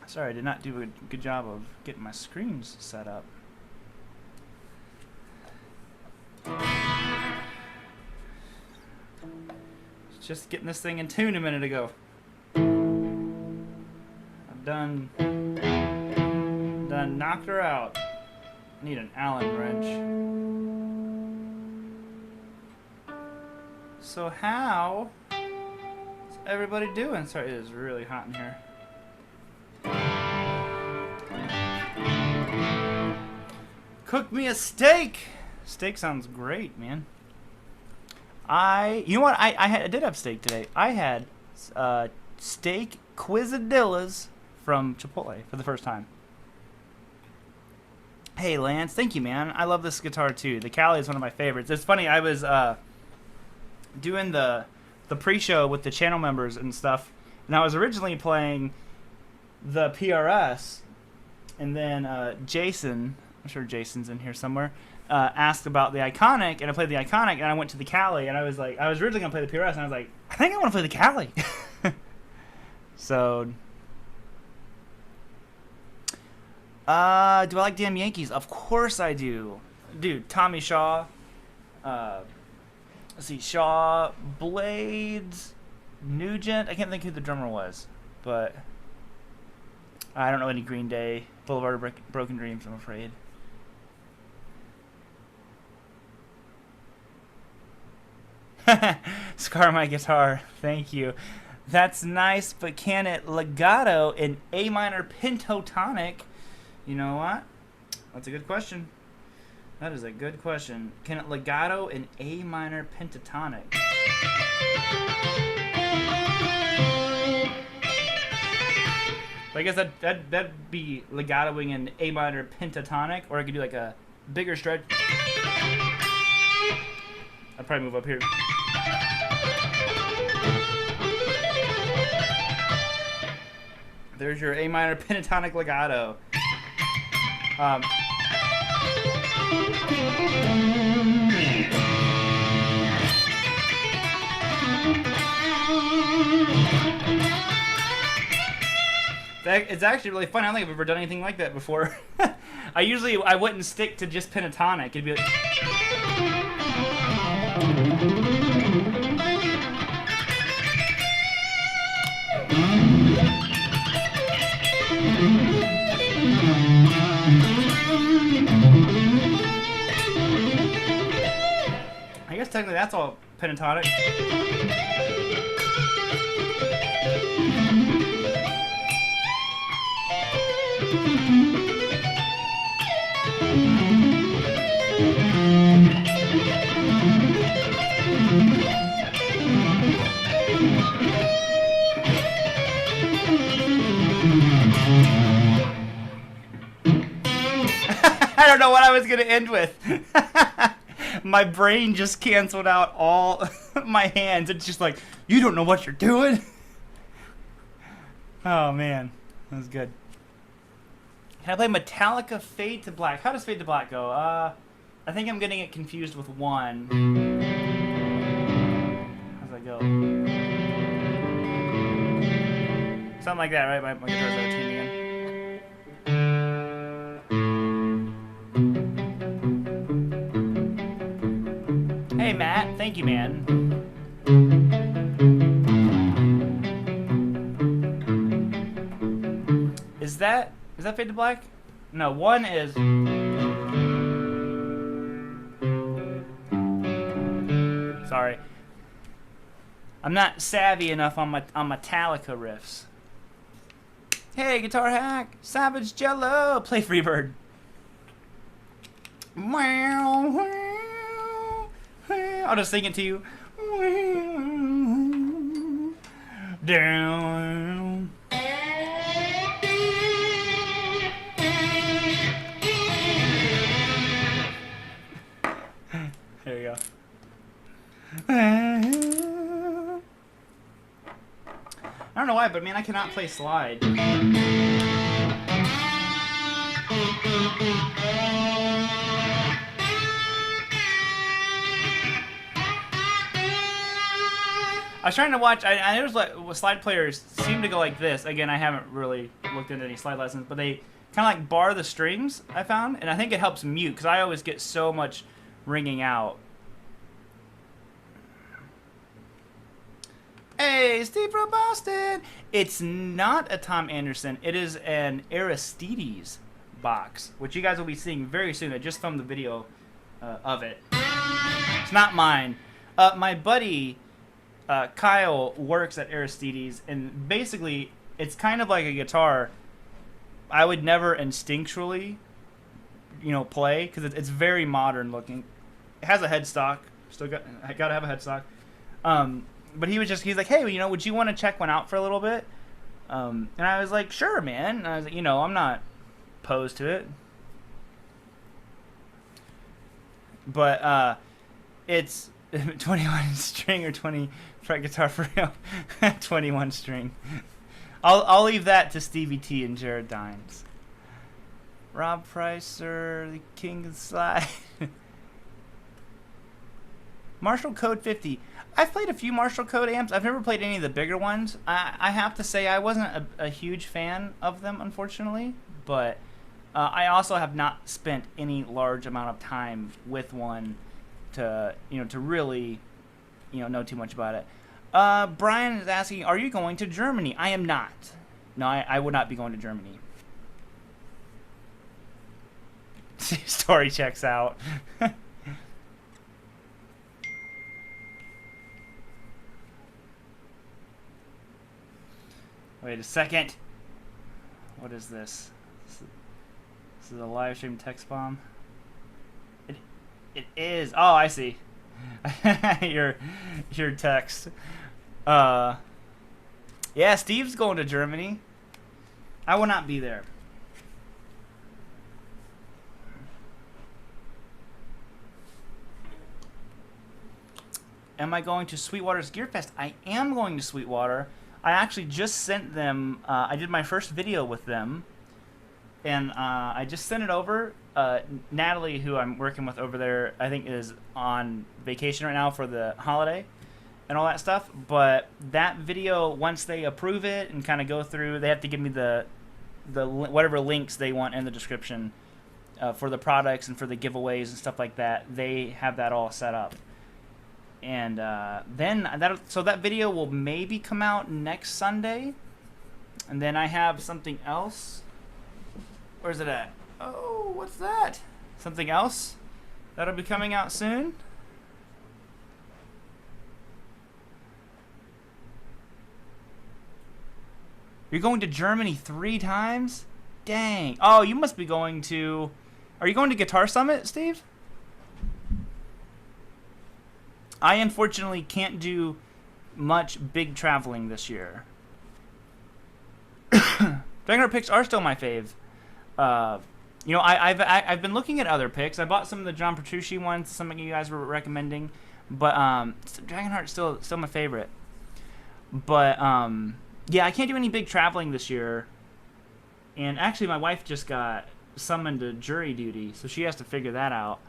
Sorry, I did not do a good job of getting my screens set up. Just getting this thing in tune a minute ago. I've done knocked her out. I need an Allen wrench. So how is everybody doing? Sorry, it is really hot in here. Cook me a steak. Steak sounds great, man. You know what? I did have steak today. I had steak quesadillas from Chipotle for the first time. Hey, Lance. Thank you, man. I love this guitar, too. The Cali is one of my favorites. It's funny. I was doing the pre-show with the channel members and stuff, and I was originally playing the PRS, and then Jason, I'm sure Jason's in here somewhere, asked about the Iconic, and I played the Iconic, and I went to the Cali, and I was originally going to play the PRS, and I was like, I think I want to play the Cali. So, do I like Damn Yankees? Of course I do. Dude, Tommy Shaw, let's see, Shaw, Blades, Nugent, I can't think who the drummer was, but I don't know any Green Day, Boulevard of Broken Dreams, I'm afraid. Scar my guitar. Thank you. That's nice, but can it legato in A minor pentatonic? You know what? That's a good question. That is a good question. Can it legato in A minor pentatonic? I guess that'd be legatoing in A minor pentatonic, or I could do like a bigger stretch. I'd probably move up here. There's your A minor pentatonic legato. It's actually really fun. I don't think I've ever done anything like that before. I wouldn't stick to just pentatonic. It'd be like, I guess technically that's all pentatonic. I don't know what I was going to end with. My brain just canceled out all my hands. It's just like, you don't know what you're doing. Oh, man. That was good. Can I play Metallica Fade to Black? How does Fade to Black go? I think I'm getting it confused with one. How's that go? Something like that, right? My guitar's out of tune again. Hey, Matt. Thank you, man. Is that Fade to Black? No, one is. Sorry. I'm not savvy enough on Metallica riffs. Hey, Guitar Hack, Savage Jello, play Freebird. I'll just sing it to you. Down. There you go. I don't know why, but man, I cannot play slide. I was trying to watch. I noticed like slide players seem to go like this. Again, I haven't really looked into any slide lessons, but they kind of like bar the strings. I found, and I think it helps mute because I always get so much ringing out. Hey, Steve from Boston. It's not a Tom Anderson. It is an Aristides box, which you guys will be seeing very soon. I just filmed the video of it. It's not mine. My buddy Kyle works at Aristides, and basically it's kind of like a guitar I would never instinctually, play because it's very modern looking. It has a headstock. I gotta have a headstock. But he's like, hey, would you want to check one out for a little bit? And I was like, sure, man. And I was like, I'm not opposed to it. But it's 21 string or 20 fret guitar for real. 21 string. I'll leave that to Stevie T and Jared Dines. Rob Pricer, the king of slide. Marshall Code 50. I've played a few Marshall Code amps. I've never played any of the bigger ones. I have to say I wasn't a huge fan of them, unfortunately. But I also have not spent any large amount of time with one to really know too much about it. Brian is asking, are you going to Germany? I am not. No, I would not be going to Germany. Story checks out. Wait a second. What is this? This is a live stream text bomb. It is. Oh, I see. your text. Yeah, Steve's going to Germany. I will not be there. Am I going to Sweetwater's Gear Fest? I am going to Sweetwater. I actually just sent them, I did my first video with them, and I just sent it over. Natalie, who I'm working with over there, I think is on vacation right now for the holiday and all that stuff. But that video, once they approve it and kind of go through, they have to give me the whatever links they want in the description for the products and for the giveaways and stuff like that. They have that all set up. And then that video will maybe come out next Sunday. And then I have something else. Where's it at? Oh, what's that? Something else that'll be coming out soon. You're going to Germany 3 times? Dang. Oh, you must be going to... Are you going to Guitar Summit, Steve? I unfortunately can't do much big traveling this year. Dragonheart picks are still my fave. I've been looking at other picks. I bought some of the John Petrucci ones, some of you guys were recommending, but Dragonheart's still my favorite. But yeah, I can't do any big traveling this year. And actually, my wife just got summoned to jury duty, so she has to figure that out.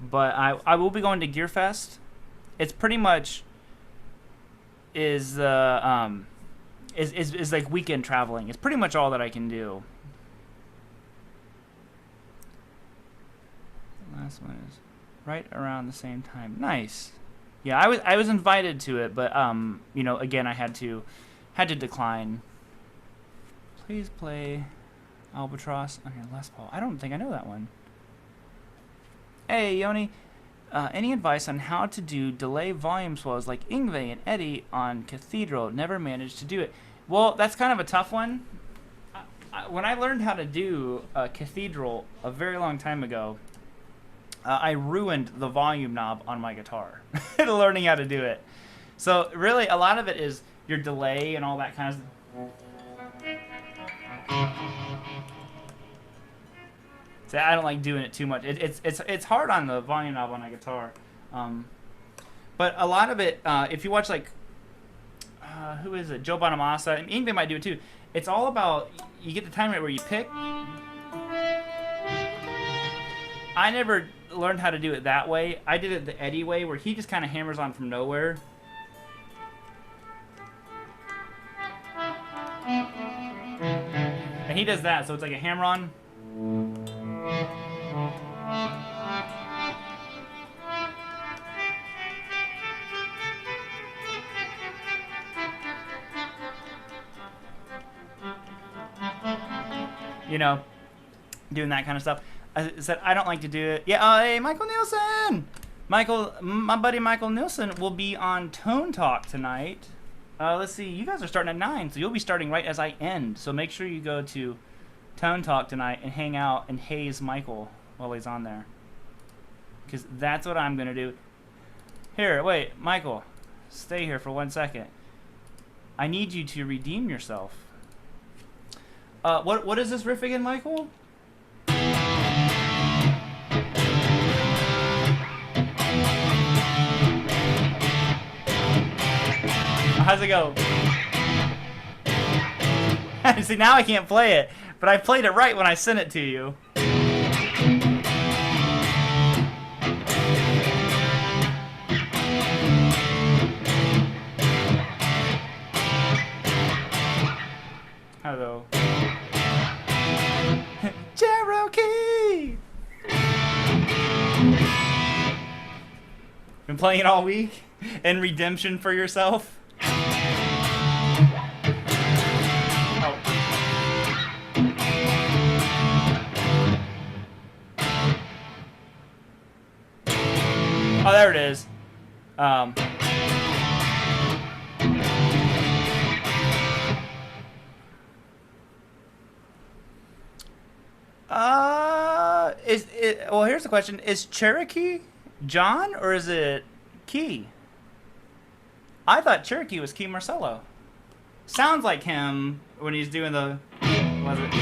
But I will be going to GearFest. It's pretty much is like weekend traveling. It's pretty much all that I can do. The last one is right around the same time. Nice. Yeah, I was invited to it, but you know, again, I had to decline. Please play Albatross on your Les Paul. I don't think I know that one. Hey, Yoni. Any advice on how to do delay volume swells like Yngwie and Eddie on Cathedral? Never managed to do it. Well, that's kind of a tough one. When I learned how to do Cathedral a very long time ago, I ruined the volume knob on my guitar learning how to do it. So really, a lot of it is your delay and all that kind of stuff. So I don't like doing it too much. It's hard on the volume knob on a guitar, but a lot of it, if you watch like who is it, Joe Bonamassa, and Yngwie might do it too. It's all about you get the time right where you pick. I never learned how to do it that way. I did it the Eddie way, where he just kind of hammers on from nowhere. And he does that, so it's like a hammer on. You know, doing that kind of stuff. I said I don't like to do it. Yeah, hey, Michael Nielsen! My buddy Michael Nielsen will be on Tone Talk tonight. Let's see, you guys are starting at 9, so you'll be starting right as I end. So make sure you go to Tone Talk tonight and hang out and haze Michael while he's on there. Because that's what I'm going to do. Here, wait, Michael, stay here for 1 second. I need you to redeem yourself. What is this riff again, Michael? How's it go? See, now I can't play it, but I played it right when I sent it to you. Hello. Cherokee! Been playing it all week? And redemption for yourself? Oh, there it is. Well, here's the question. Is Cherokee John or is it Key? I thought Cherokee was Key Marcello. Sounds like him when he's doing the... Was it?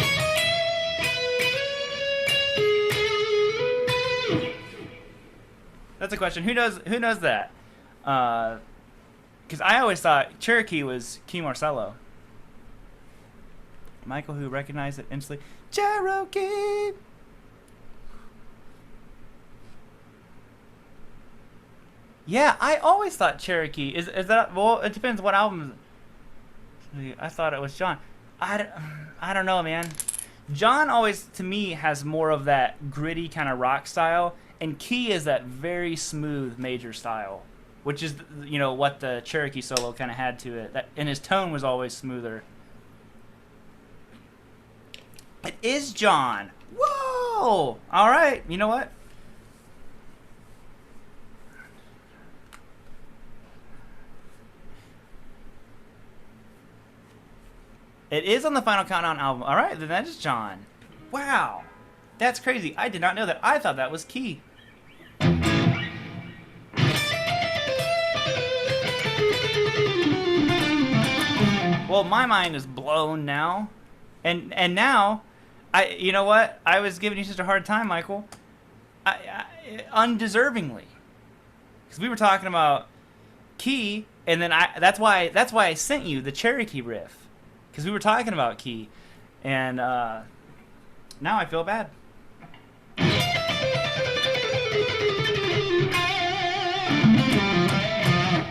That's a question. Who knows that? Because I always thought Cherokee was Key Marcello. Michael, who recognized it instantly. Cherokee! Yeah, I always thought Cherokee. Is that... Well, it depends what album. I thought it was John. I don't know, man. John always, to me, has more of that gritty kind of rock style. And Key is that very smooth major style. Which is, you know, what the Cherokee solo kind of had to it. And his tone was always smoother. It is John. Whoa! All right. You know what? It is on the Final Countdown album. All right, then that is John. Wow. That's crazy. I did not know that. I thought that was Key. Well, my mind is blown now. And now, you know what? I was giving you such a hard time, Michael. Undeservingly. Because we were talking about Key, and then that's why I sent you the Cherokee riff. Because we were talking about Key. And now I feel bad.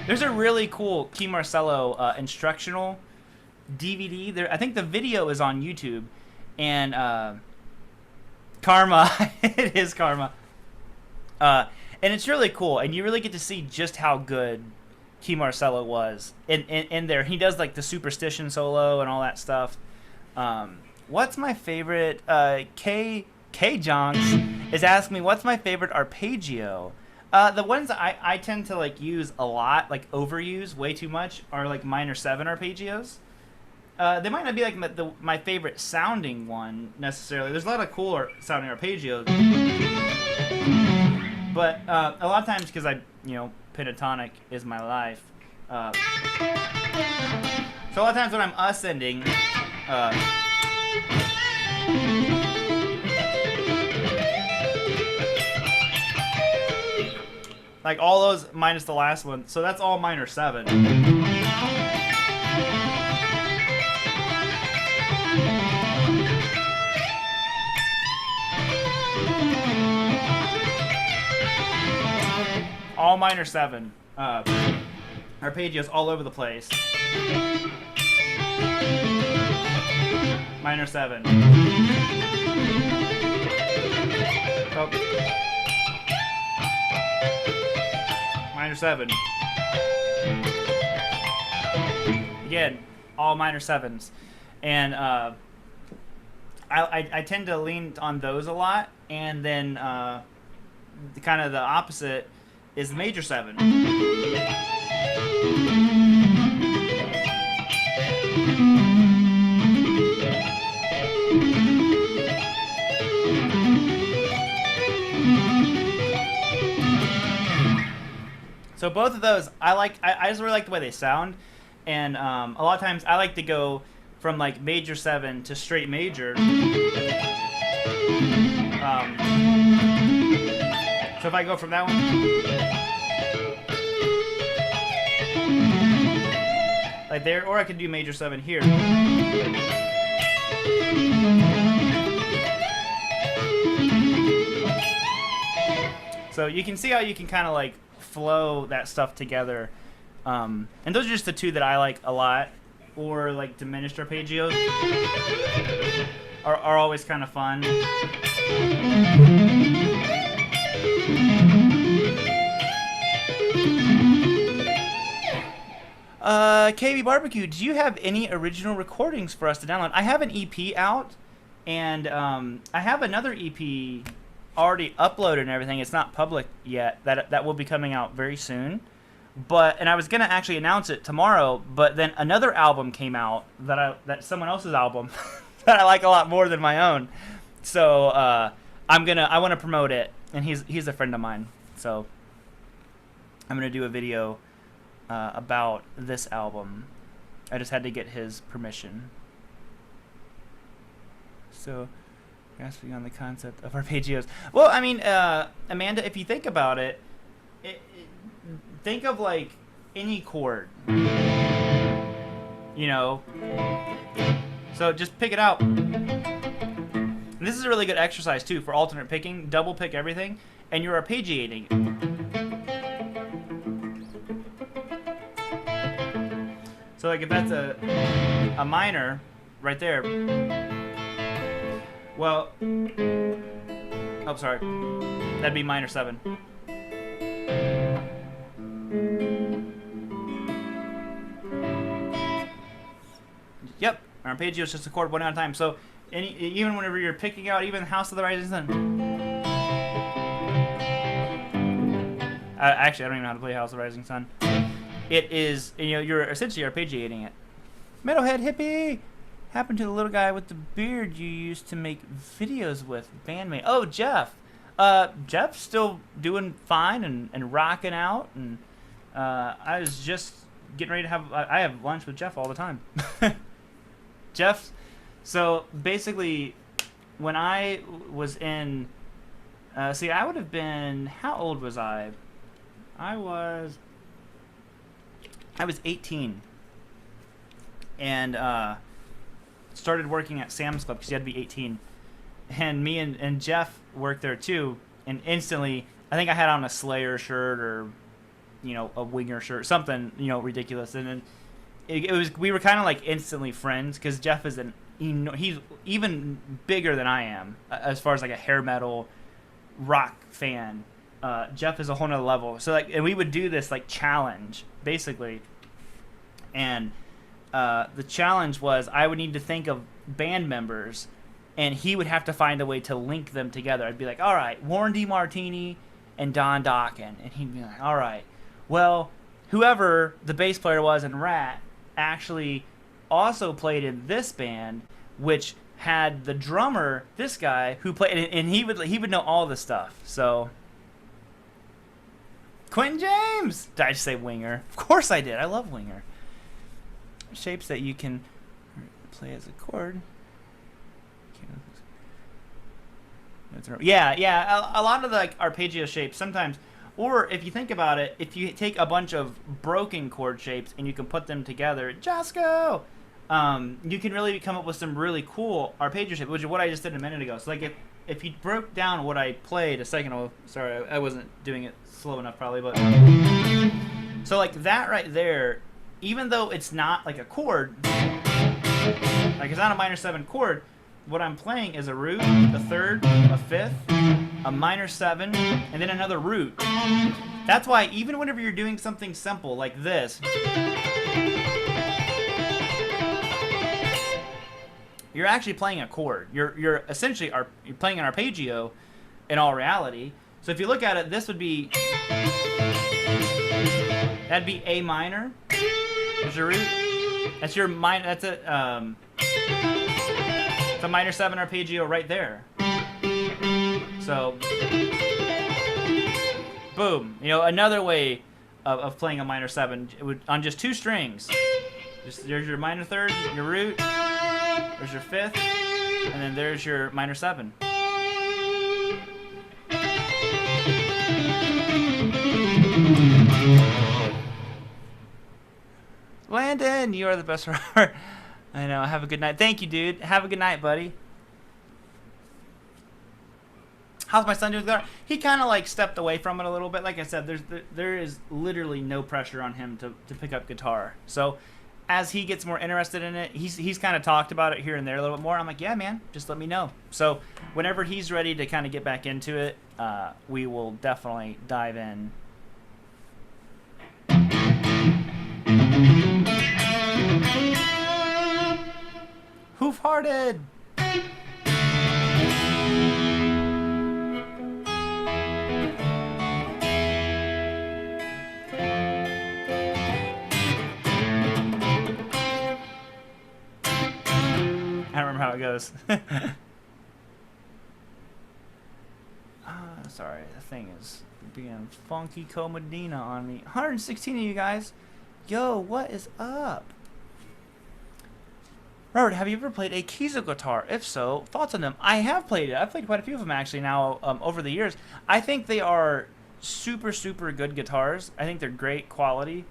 There's a really cool Key Marcello instructional DVD. There, I think the video is on YouTube, and Karma, it is Karma, and it's really cool, and you really get to see just how good Key Marcello was in there. He does like the superstition solo and all that stuff. What's my favorite? K Jonks is asking me what's my favorite arpeggio. The ones I tend to like use a lot, like overuse way too much, are like minor 7 arpeggios. They might not be like my favorite sounding one necessarily. There's a lot of cooler sounding arpeggios, but a lot of times because pentatonic is my life. So a lot of times when I'm ascending, like all those minus the last one, so that's all minor 7. All minor 7. Arpeggios all over the place. Minor 7. Oh. Minor 7. Again, all minor 7s. And I tend to lean on those a lot. And then kind of the opposite is the major 7. So both of those, I just really like the way they sound, and a lot of times I like to go from like major 7 to straight major. So if I go from that one, like there, or I could do major 7 here. So you can see how you can kind of like flow that stuff together. And those are just the two that I like a lot. Or like diminished arpeggios are always kind of fun. KB Barbecue, do you have any original recordings for us to download? I have an EP out, and I have another EP already uploaded and everything. It's not public yet. That will be coming out very soon. And I was gonna actually announce it tomorrow, but then another album came out that's someone else's album that I like a lot more than my own. So I want to promote it, and he's a friend of mine. So I'm gonna do a video about this album. I just had to get his permission. So, grasping on the concept of arpeggios. Well, I mean, Amanda, if you think about it, think of like any chord, you know. So just pick it out. And this is a really good exercise too for alternate picking. Double pick everything, and you're arpeggiating. So like if that's a minor right there, well, oh sorry, that'd be minor 7. Yep, an arpeggio is just a chord one at a time. So even whenever you're picking out even House of the Rising Sun. Actually, I don't even know how to play House of the Rising Sun. It is, you're essentially arpeggiating it. Metalhead hippie! Happened to the little guy with the beard you used to make videos with, bandmate. Oh, Jeff. Jeff's still doing fine and rocking out. And I was just getting ready to I have lunch with Jeff all the time. Jeff, so basically, when I was in, I would have been, how old was I? I was 18, and started working at Sam's Club because you had to be 18. And me and Jeff worked there too, and instantly, I think I had on a Slayer shirt or you know, a winger shirt, something, you know, ridiculous. And then it was, we were kind of like instantly friends because Jeff is he's even bigger than I am as far as like a hair metal rock fan. Jeff is a whole nother level. So like, and we would do this like challenge basically, and the challenge was I would need to think of band members, and he would have to find a way to link them together. I'd be like, all right, Warren DeMartini and Don Dokken, and he'd be like, all right, well, whoever the bass player was in Rat actually also played in this band, which had the drummer, this guy, who played, and he would know all this stuff. So, Quentin James! Did I just say Winger? Of course I did. I love Winger. Shapes that you can play as a chord. Yeah. A lot of the like, arpeggio shapes sometimes, or if you think about it, if you take a bunch of broken chord shapes and you can put them together, Jasko, you can really come up with some really cool arpeggio shapes, which is what I just did a minute ago. So like if you broke down what I played a second ago, sorry, I wasn't doing it slow enough probably, but so like that right there, even though it's not like a chord, like it's not a minor 7 chord, what I'm playing is a root, a third, a fifth, a minor 7, and then another root. That's why even whenever you're doing something simple like this, you're actually playing a chord. You're essentially you're playing an arpeggio in all reality. So if you look at it, this would be, that'd be A minor. There's your root. That's your minor. That's a it's a minor 7 arpeggio right there. So, boom. You know, another way of playing a minor 7 on just 2 strings. There's your minor 3rd, your root. There's your 5th, and then there's your minor 7. Landon, you are the best rower. I know. Have a good night. Thank you, dude. Have a good night, buddy. How's my son doing with guitar? He kind of like stepped away from it a little bit. Like I said, there is literally no pressure on him to pick up guitar. So as he gets more interested in it, he's kind of talked about it here and there a little bit more. I'm like, yeah, man, just let me know. So whenever he's ready to kind of get back into it, we will definitely dive in. Hoof-hearted. I don't remember how it goes. Sorry, the thing is being funky Comedina on me. 116 of you guys. Yo, what is up? Robert, have you ever played a Kiesel guitar? If so, thoughts on them? I have played it. I've played quite a few of them actually now over the years. I think they are super, super good guitars. I think they're great quality.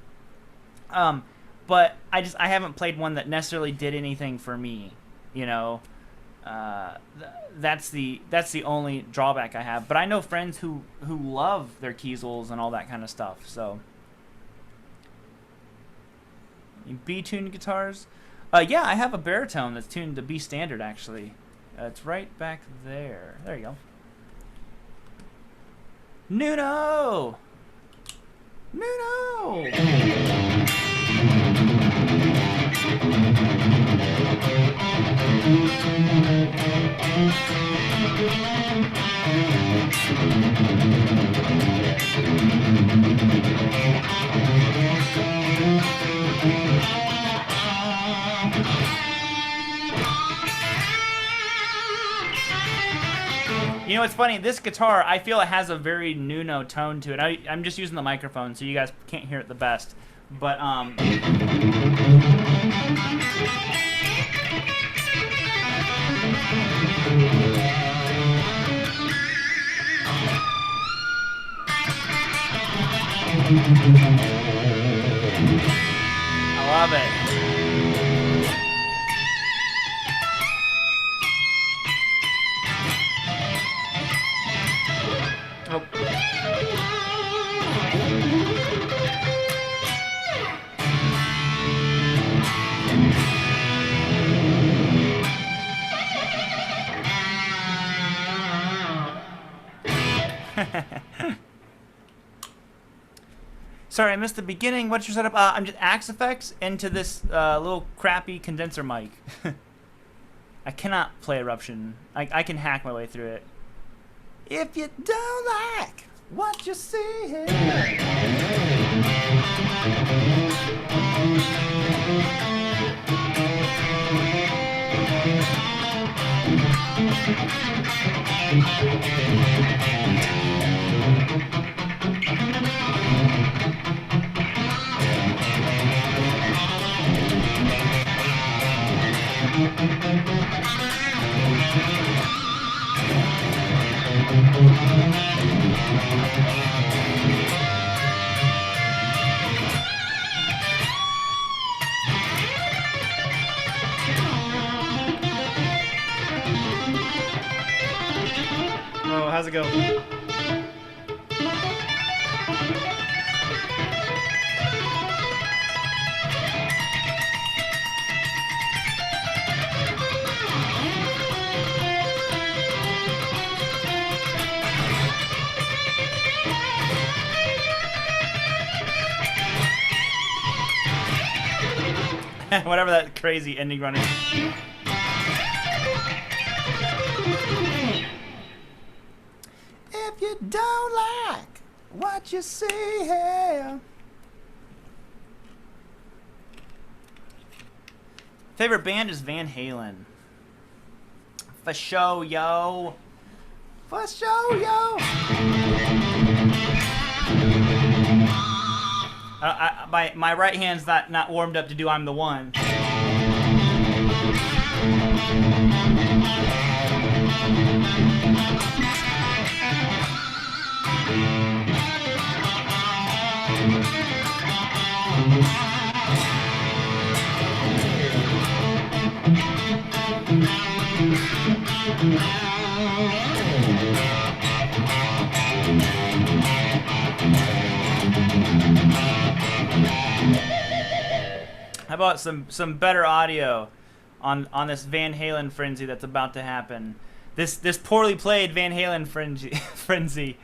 But I haven't played one that necessarily did anything for me. You know, that's the only drawback I have. But I know friends who love their Kiesels and all that kind of stuff. So, B-tuned guitars. Yeah, I have a baritone that's tuned to B standard actually. It's right back there. There you go. Nuno. You know, it's funny, this guitar, I feel it has a very Nuno tone to it. I'm just using the microphone, so you guys can't hear it the best. But, I love it. Oh. Sorry, I missed the beginning. What's your setup? I'm just Axe effects into this little crappy condenser mic. I cannot play Eruption. I can hack my way through it. If you don't like what you see here. Oh, how's it go? Whatever that crazy ending run is. If you don't like what you see here. Favorite band is Van Halen. For show, yo. For show, yo. My right hand's not warmed up to do I'm the One. How about some better audio on this Van Halen frenzy that's about to happen? This poorly played Van Halen frenzy.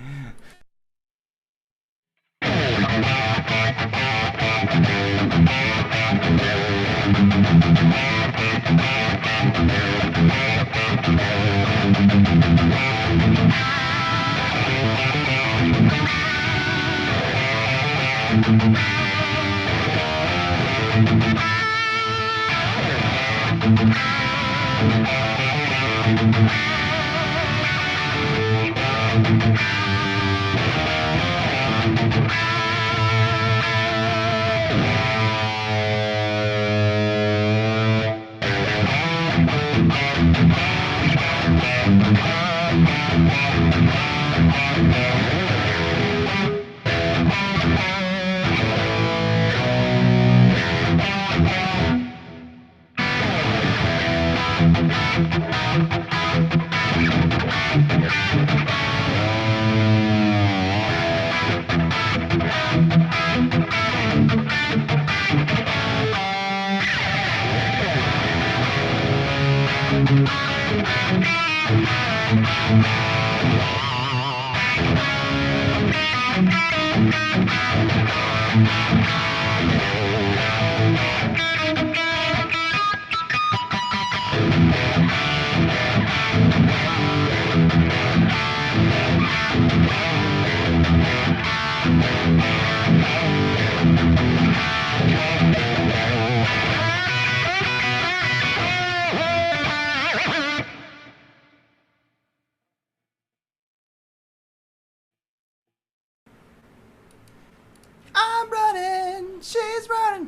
I'm running, she's running.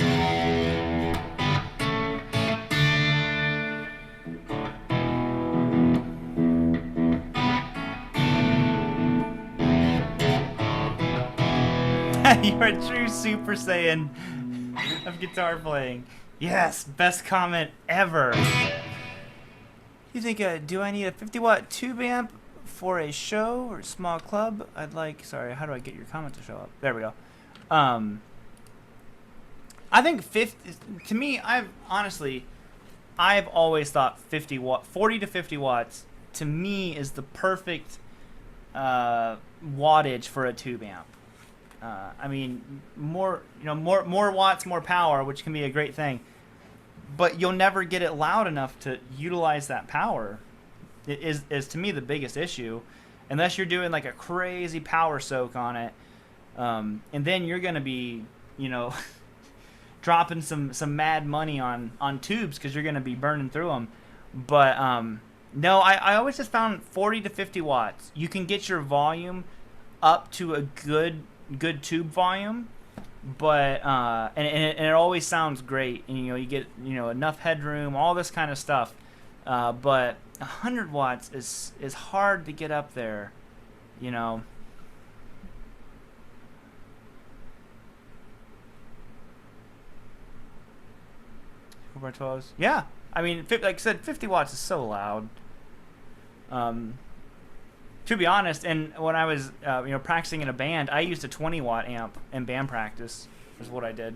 You're a true Super Saiyan of guitar playing. Yes, best comment ever. You think, do I need a 50-watt tube amp for a show or small club? I'd like, sorry, how do I get your comment to show up? There we go. I think 50, to me, I've always thought 40 to 50 watts to me is the perfect wattage for a tube amp. I mean, more more watts, more power, which can be a great thing. But you'll never get it loud enough to utilize that power. It is to me the biggest issue, unless you're doing like a crazy power soak on it, and then you're gonna be, dropping some mad money on tubes because you're gonna be burning through them. But no, I always just found 40 to 50 watts. You can get your volume up to a good tube volume, but and it always sounds great, and you get enough headroom, all this kind of stuff. But 100 watts is hard to get up there, 4x12s. Yeah, I mean, like I said, 50 watts is so loud. To be honest, and when I was practicing in a band, I used a 20-watt amp in band practice. Is what I did.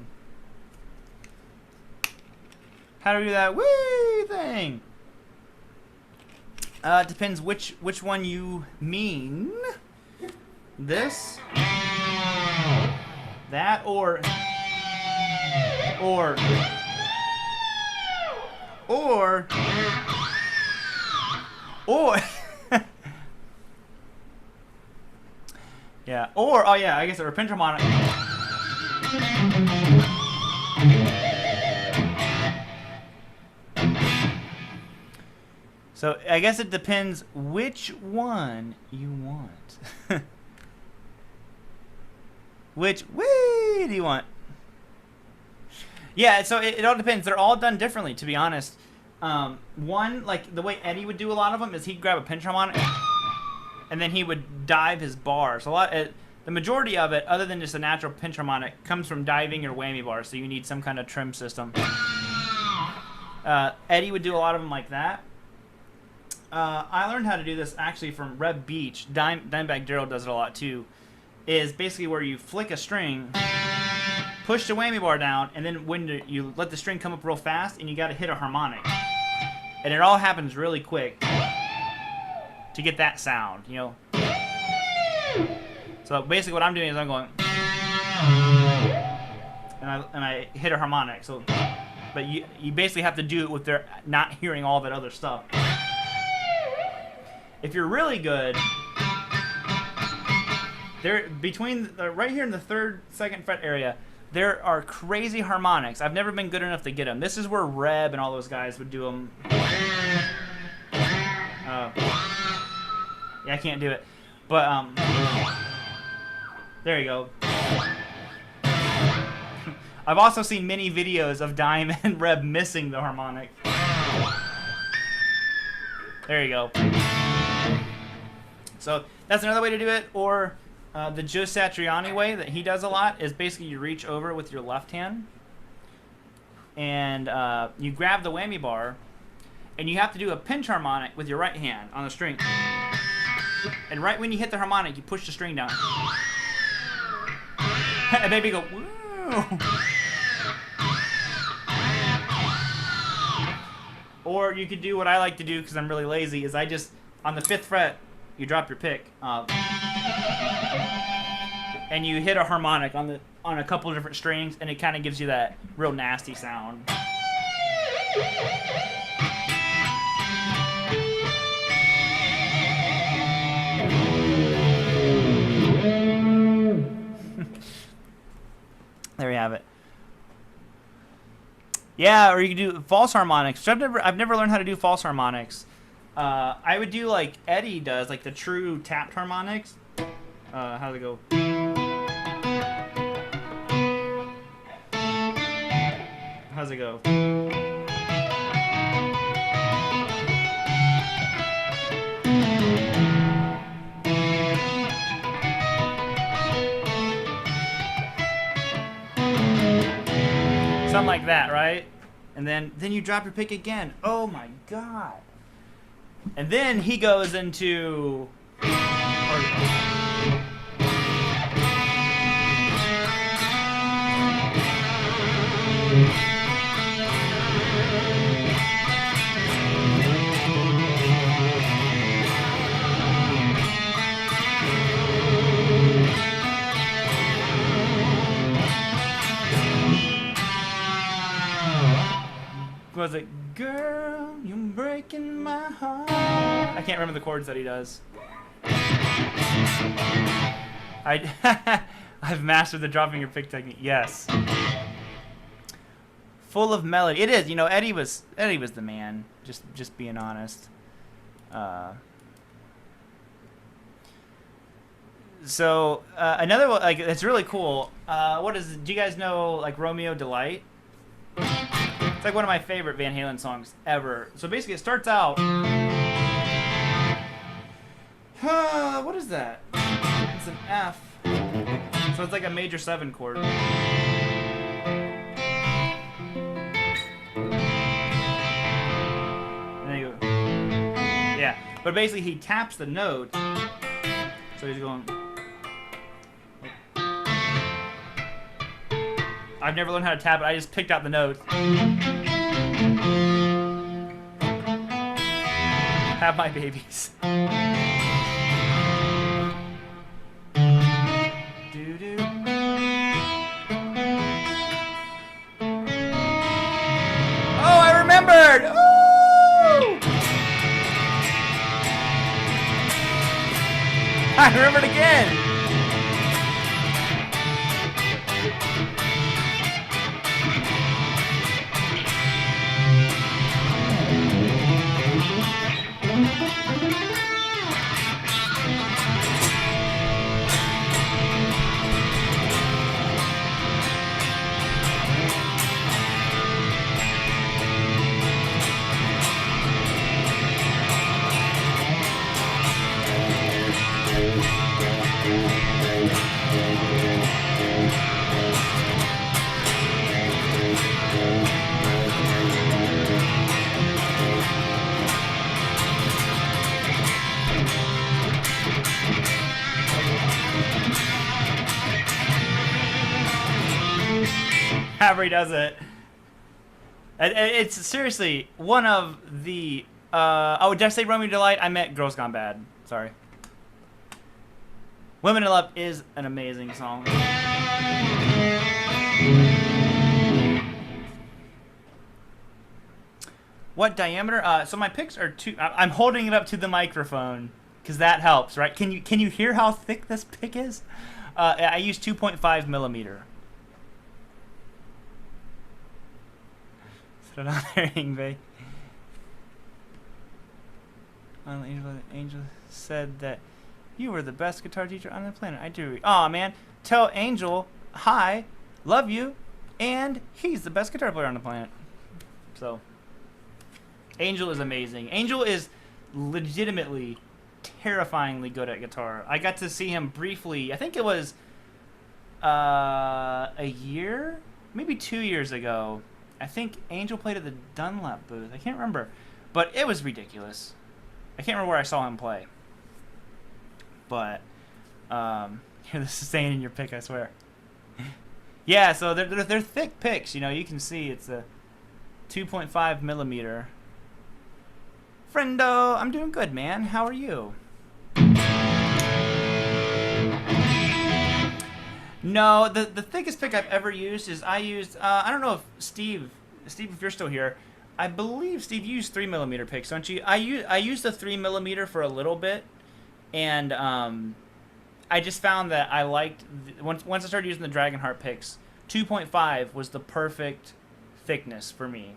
How do we do that wee thing? It depends which one you mean. This, that, or yeah, or oh yeah, I guess, or a pinch harmonic. So I guess it depends which one you want. Which do you want? Yeah, so it all depends. They're all done differently, to be honest. One, like the way Eddie would do a lot of them, is he'd grab a pinch harmonic and then he would dive his bar. So the majority of it, other than just a natural pinch harmonic, comes from diving your whammy bar. So you need some kind of trim system. Eddie would do a lot of them like that. I learned how to do this actually from Reb Beach. Dimebag Darrell does it a lot too. Is basically where you flick a string, push the whammy bar down, and then when you let the string come up real fast, and you got to hit a harmonic, and it all happens really quick to get that sound, So basically, what I'm doing is I'm going, and I hit a harmonic. So, but you basically have to do it with their not hearing all that other stuff. If you're really good, there between right here in the 3rd, 2nd fret area, there are crazy harmonics. I've never been good enough to get them. This is where Reb and all those guys would do them. Yeah, I can't do it, but there you go. I've also seen many videos of Dime and Reb missing the harmonic. There you go. So that's another way to do it. Or the Joe Satriani way that he does a lot is basically you reach over with your left hand and you grab the whammy bar, and you have to do a pinch harmonic with your right hand on the string. And right when you hit the harmonic, you push the string down. And maybe go, woo. Or you could do what I like to do because I'm really lazy, is I just, on the 5th fret, you drop your pick. And you hit a harmonic on a couple of different strings, and it kind of gives you that real nasty sound. There we have it. Yeah, or you can do false harmonics. I've never learned how to do false harmonics. I would do like Eddie does, like the true tapped harmonics. How's it go? How's it go? Something like that, right? And then you drop your pick again. Oh my god. And then he goes into was it? Girl, you're breaking my heart. I can't remember the chords that he does. I've mastered the dropping your pick technique. Yes. Full of melody. It is. You know, Eddie was the man. Just being honest. So another one, like, it's really cool. What is? Do you guys know like Romeo Delight? It's like one of my favorite Van Halen songs ever. So basically, it starts out. What is that? It's an F. So it's like a major 7 chord. And then you go. Yeah, but basically he taps the note. So he's going. I've never learned how to tap it. I just picked out the note. Have my babies. Doo-doo. Oh, I remembered! Ooh! I remembered again! However he does it. It's seriously one of the... oh, did I say Romeo Delight? I meant Girls Gone Bad. Sorry. Women in Love is an amazing song. What diameter? So my picks are I'm holding it up to the microphone because that helps, right? Can you hear how thick this pick is? I use 2.5 millimeter. Put it on there, Ingve. Angel said that you were the best guitar teacher on the planet. I do. Aw, man. Tell Angel hi, love you, and he's the best guitar player on the planet. So, Angel is amazing. Angel is legitimately terrifyingly good at guitar. I got to see him briefly. I think it was a year, maybe 2 years ago. I think Angel played at the Dunlap booth. I can't remember. But it was ridiculous. I can't remember where I saw him play. But, here, this is staying in your pick, I swear. Yeah, so they're thick picks. You know, you can see it's a 2.5 millimeter. Friendo, I'm doing good, man. How are you? No, the thickest pick I've ever used is I don't know if Steve, if you're still here, I believe Steve used 3 millimeter picks, don't you? I used the 3 millimeter for a little bit, and I just found that I liked once I started using the Dragonheart picks, 2.5 was the perfect thickness for me.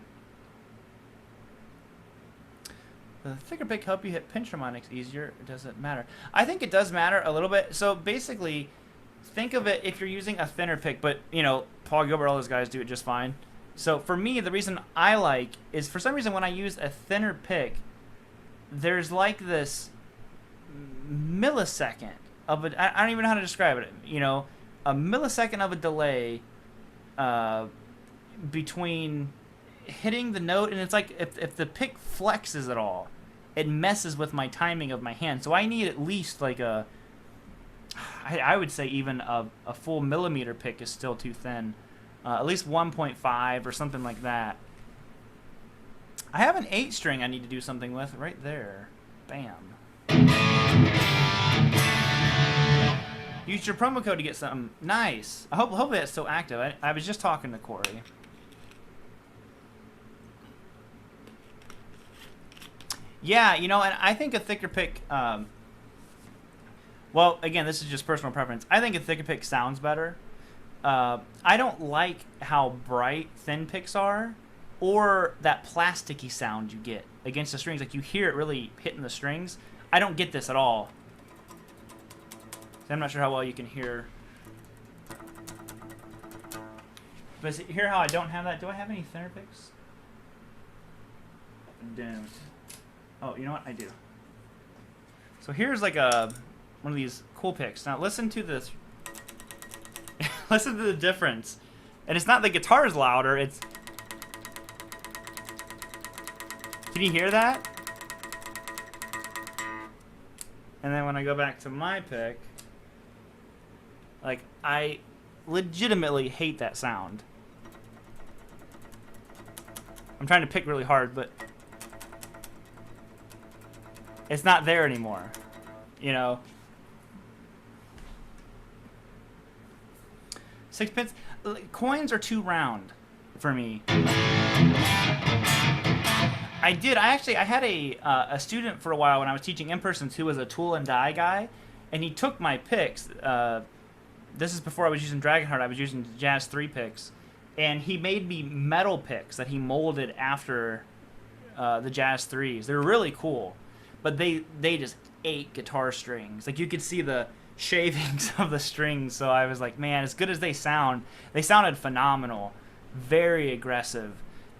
Does the thicker pick help you hit pinch harmonics easier? Or does it matter? I think it does matter a little bit. So basically, think of it if you're using a thinner pick, but, you know, Paul Gilbert, all those guys do it just fine. So for me, the reason I like is for some reason when I use a thinner pick, there's like this millisecond of a, I don't even know how to describe it, you know, a millisecond of a delay between hitting the note, and it's like if the pick flexes at all, it messes with my timing of my hand. So I need at least like I would say even a full millimeter pick is still too thin. At least 1.5 or something like that. I have an 8-string I need to do something with right there. Bam. Use your promo code to get something. Nice. Hopefully that's still active. I was just talking to Corey. Yeah, you know, and I think a thicker pick. Well, again, this is just personal preference. I think a thicker pick sounds better. I don't like how bright thin picks are, or that plasticky sound you get against the strings. Like you hear it really hitting the strings. I don't get this at all. So I'm not sure how well you can hear. But hear how I don't have that? Do I have any thinner picks? Don't. Oh, you know what? I do. So here's like one of these cool picks. Now listen to this. Listen to the difference. And it's not the guitar's louder, it's... Can you hear that? And then when I go back to my pick, like, I legitimately hate that sound. I'm trying to pick really hard, but it's not there anymore, you know? 6 pence. Coins are too round for me. I had a student for a while when I was teaching in-persons who was a tool and die guy, and he took my picks. This is before I was using Dragonheart. I was using Jazz 3 picks, and he made me metal picks that he molded after the Jazz 3s. They're really cool, but they just ate guitar strings. Like you could see the shavings of the strings. So I was like, man, as good as they sounded phenomenal, very aggressive,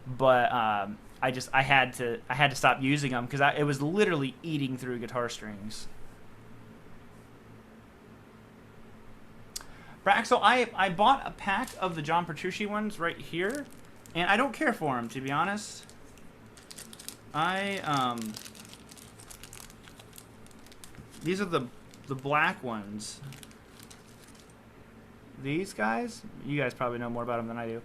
but I had to stop using them because it was literally eating through guitar strings. Braxo, I bought a pack of the John Petrucci ones right here, and I don't care for them, to be honest. These are the black ones. These guys, you guys probably know more about them than I do,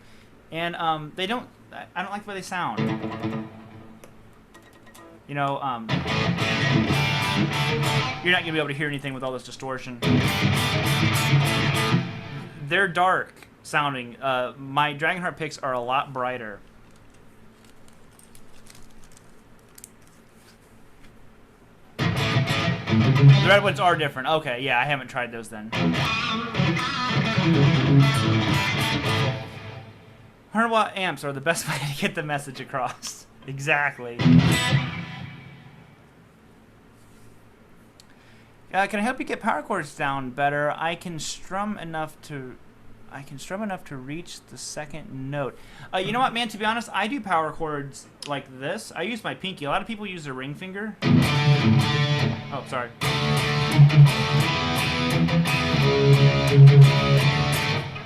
and I don't like the way they sound. You know, you're not gonna be able to hear anything with all this distortion. They're dark sounding. My Dragonheart picks are a lot brighter. The red ones are different. Okay, yeah, I haven't tried those then. 100-watt amps are the best way to get the message across. Exactly. Can I help you get power chords down better? I can strum enough to reach the second note. You know what, man? To be honest, I do power chords like this. I use my pinky. A lot of people use their ring finger. Oh, sorry.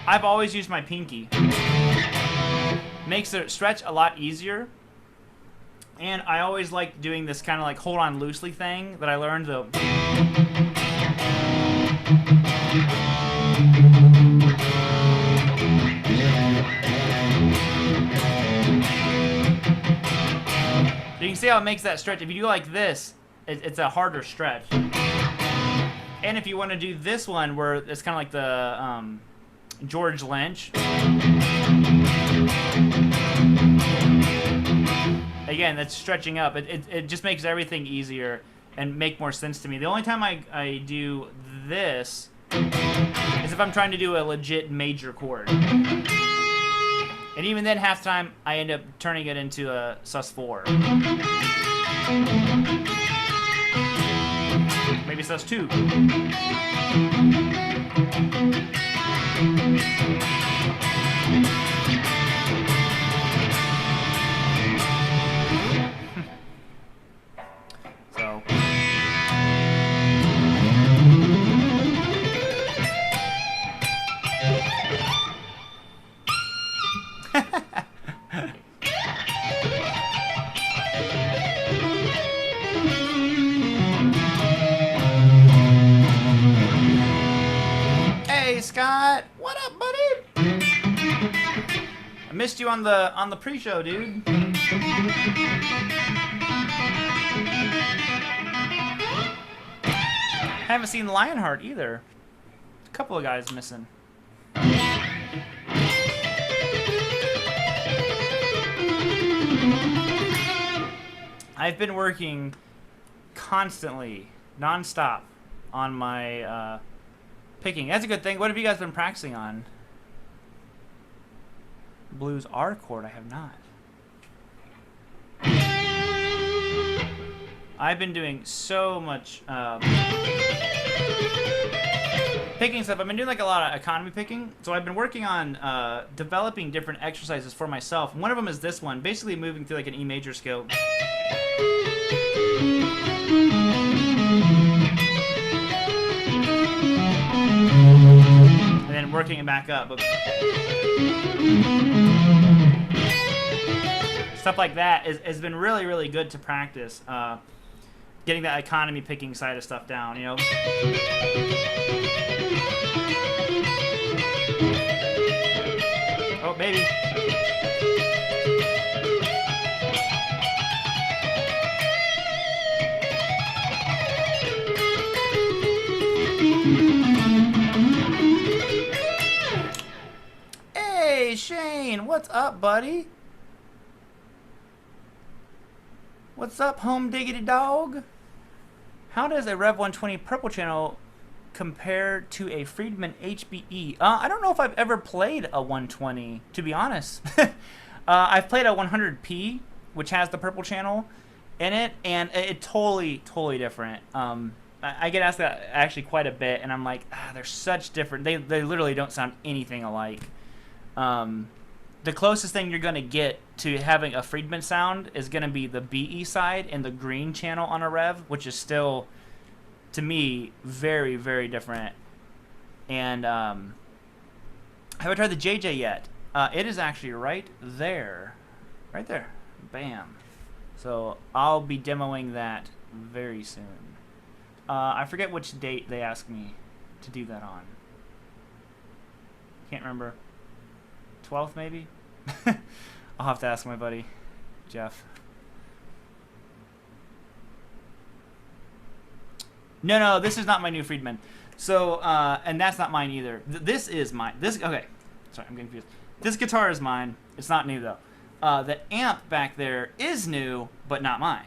I've always used my pinky. Makes the stretch a lot easier. And I always like doing this kind of like hold on loosely thing that I learned though. So you can see how it makes that stretch. If you do like this, it's a harder stretch. And if you want to do this one where it's kind of like the George Lynch. Again, that's stretching up. It just makes everything easier and make more sense to me. The only time I do this is if I'm trying to do a legit major chord. And even then, half the time, I end up turning it into a sus4. Maybe sus2. So... Hey Scott, what up, buddy? I missed you on the pre-show, dude. I haven't seen Lionheart either. A couple of guys missing. I've been working constantly, non-stop, on my picking. That's a good thing. What have you guys been practicing on? Blues R chord, I have not. I've been doing so much picking stuff. I've been doing like a lot of economy picking. So I've been working on developing different exercises for myself. One of them is this one, basically moving through like an E major scale. And then working it back up. But stuff like that has been really, really good to practice. Getting that economy picking side of stuff down, you know. Oh, baby. Hey, Shane, what's up, buddy? What's up, home diggity dog? How does a Rev 120 purple channel compare to a Friedman HBE? I don't know if I've ever played a 120, to be honest. I've played a 100p, which has the purple channel in it, and it totally different. I get asked that actually quite a bit, and I'm like, they're such different. They literally don't sound anything alike. The closest thing you're going to get to having a Friedman sound is going to be the BE side and the green channel on a Rev, which is still, to me, very, very different. And I haven't tried the JJ yet. It is actually right there. Right there. Bam. So I'll be demoing that very soon. I forget which date they asked me to do that on. Can't remember. 12th maybe? I'll have to ask my buddy Jeff. No, this is not my new Friedman. So, and that's not mine either. This is mine. Okay. Sorry, I'm getting confused. This guitar is mine. It's not new though. The amp back there is new, but not mine.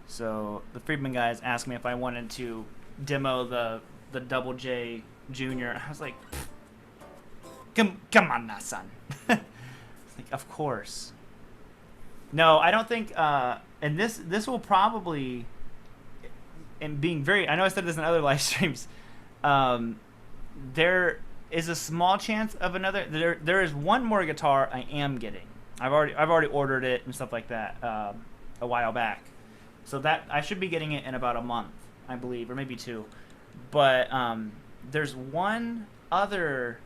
So the Friedman guys asked me if I wanted to demo the Double J Junior. I was like, come on now, son. Like, of course. No, I don't think. And this will probably, and being very, I know I said this in other live streams. There is a small chance of another. There is one more guitar I am getting. I've already ordered it and stuff like that a while back. So that I should be getting it in about a month, I believe, or maybe 2. But there's one other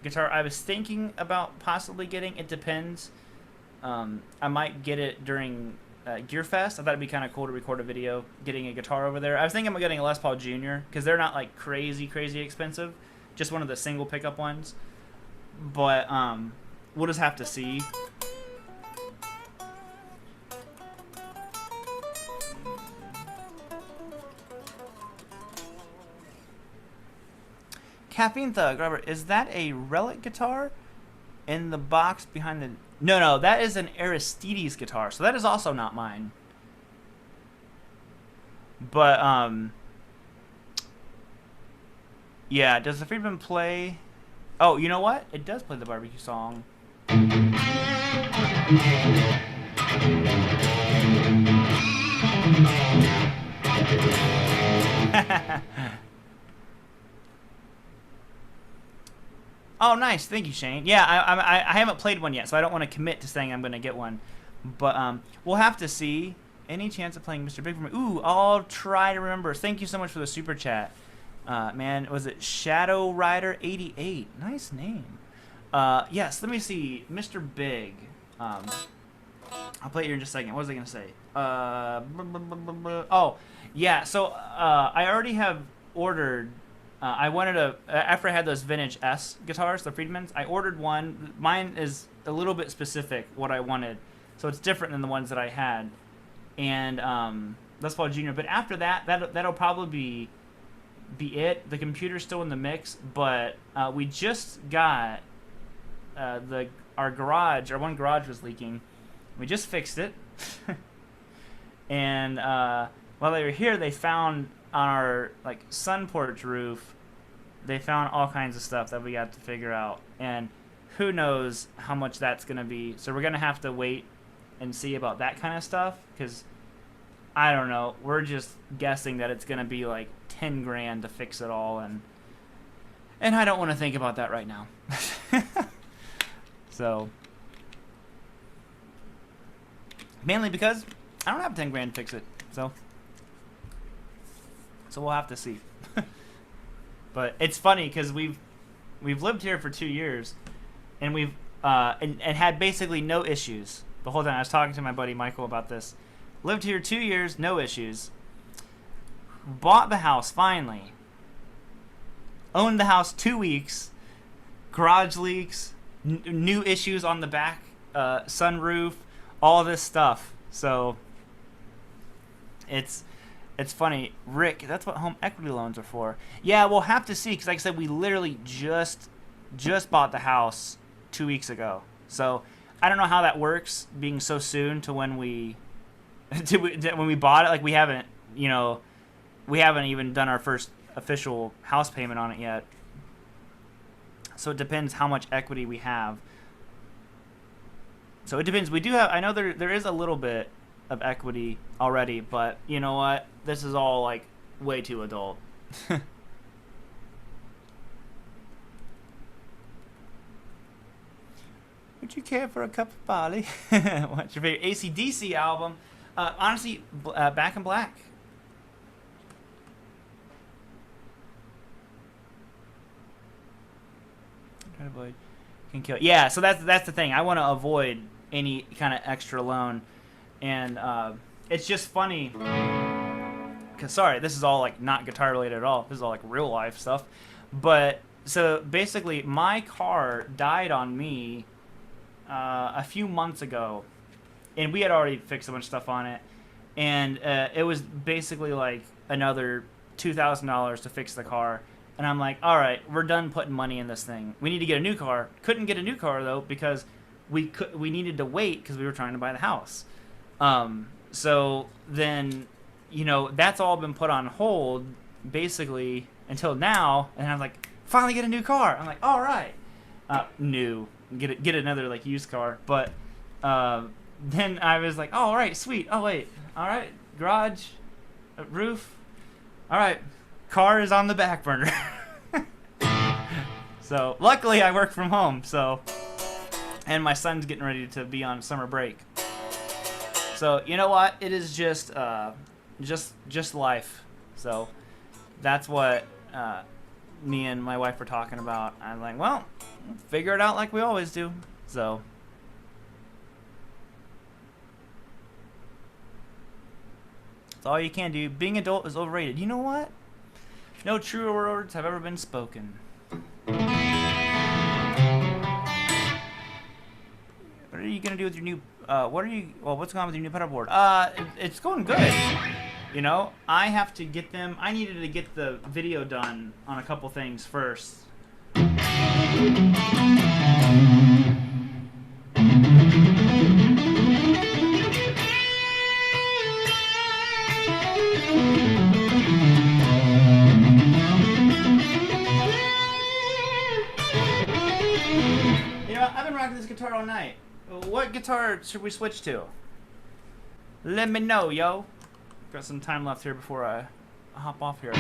guitar I was thinking about possibly getting. It depends. I might get it during Gearfest. I thought it'd be kind of cool to record a video getting a guitar over there. I was thinking about getting a Les Paul Jr. because they're not like crazy expensive. Just one of the single pickup ones. But we'll just have to see. Caffeine Thug, Robert, is that a Relic guitar in the box behind the... No, that is an Aristides guitar, so that is also not mine. But, yeah, does the Friedman play... Oh, you know what? It does play the barbecue song. Oh, nice. Thank you, Shane. Yeah, I haven't played one yet, so I don't want to commit to saying I'm going to get one. But we'll have to see. Any chance of playing Mr. Big for me? Ooh, I'll try to remember. Thank you so much for the super chat. Man, was it Shadow Rider 88? Nice name. Yes, let me see. Mr. Big. I'll play it here in just a second. What was I going to say? Oh, yeah. So I already have ordered... I wanted after I had those vintage S guitars, the Friedmans, I ordered one. Mine is a little bit specific what I wanted, so it's different than the ones that I had. And Les Paul Jr. But after that, that'll probably be it. The computer's still in the mix, but we just got our one garage was leaking. We just fixed it. And while they were here, they found on our like sun porch roof, they found all kinds of stuff that we got to figure out, and who knows how much that's gonna be. So we're gonna have to wait and see about that kind of stuff, because I don't know. We're just guessing that it's gonna be like 10 grand to fix it all, and I don't want to think about that right now. So mainly because I don't have 10 grand to fix it, so we'll have to see. But it's funny because we've lived here for 2 years, and we've and had basically no issues the whole time. I was talking to my buddy Michael about this. Lived here 2 years, no issues. Bought the house finally. Owned the house 2 weeks. Garage leaks, new issues on the back, sunroof, all this stuff. So it's funny. Rick, that's what home equity loans are for. Yeah, we'll have to see, because like I said, we literally just bought the house 2 weeks ago. So I don't know how that works, being so soon to when we when we bought it. Like we haven't even done our first official house payment on it yet. So it depends how much equity we have. So it depends. We do have, I know there is a little bit of equity already, but you know what? This is all like way too adult. Would you care for a cup of barley? What's your favorite AC/DC album? Honestly, Back in Black. Try to avoid can kill. Yeah, so that's the thing. I want to avoid any kind of extra loan, and it's just funny. Cause sorry, this is all like not guitar related at all. This is all like real life stuff. But so basically, my car died on me a few months ago, and we had already fixed a bunch of stuff on it, and it was basically like another $2,000 to fix the car. And I'm like, all right, we're done putting money in this thing. We need to get a new car. Couldn't get a new car though, because we needed to wait because we were trying to buy the house. So then, that's all been put on hold basically until now. And I'm like, finally get a new car. I'm like, all right, new, get another like used car. But then I was like, oh, all right, sweet. Oh wait, all right, garage, roof, all right. Car is on the back burner. So luckily I work from home, and my son's getting ready to be on summer break. So you know what? It is just life. So that's what me and my wife were talking about. I'm like, well, figure it out like we always do. So that's all you can do. Being adult is overrated. You know what? No truer words have ever been spoken. What are you gonna do with your new? What's going on with your new pedal board? It's going good. I have to get them. I needed to get the video done on a couple things first. I've been rocking this guitar all night. What guitar should we switch to? Let me know, yo. Got some time left here before I hop off here.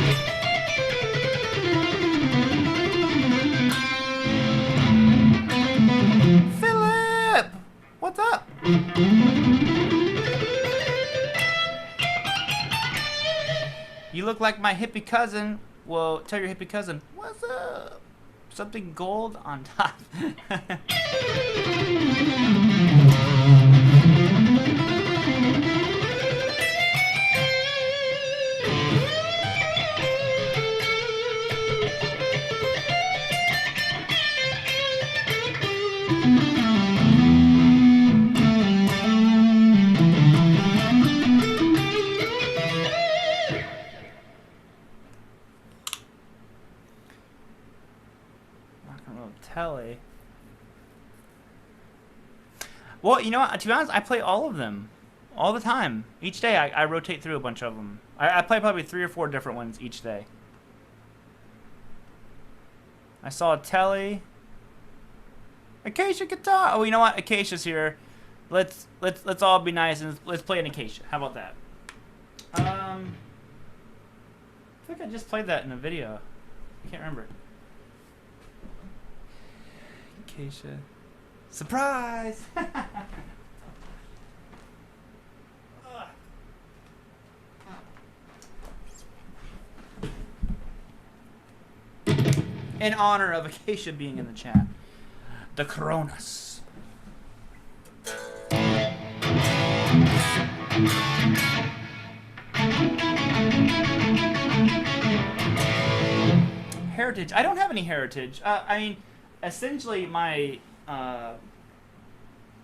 Philip! What's up? You look like my hippie cousin. Well, tell your hippie cousin, what's up? Something gold on top. Telly. Well, you know what? To be honest, I play all of them, all the time. Each day, I rotate through a bunch of them. I play probably 3 or 4 different ones each day. I saw a telly. Acacia guitar. Oh, you know what? Acacia's here. Let's all be nice and let's play an Acacia. How about that? I think I just played that in a video. I can't remember. Acacia. Surprise! In honor of Acacia being in the chat. The Cronus. Heritage. I don't have any heritage. I mean, essentially my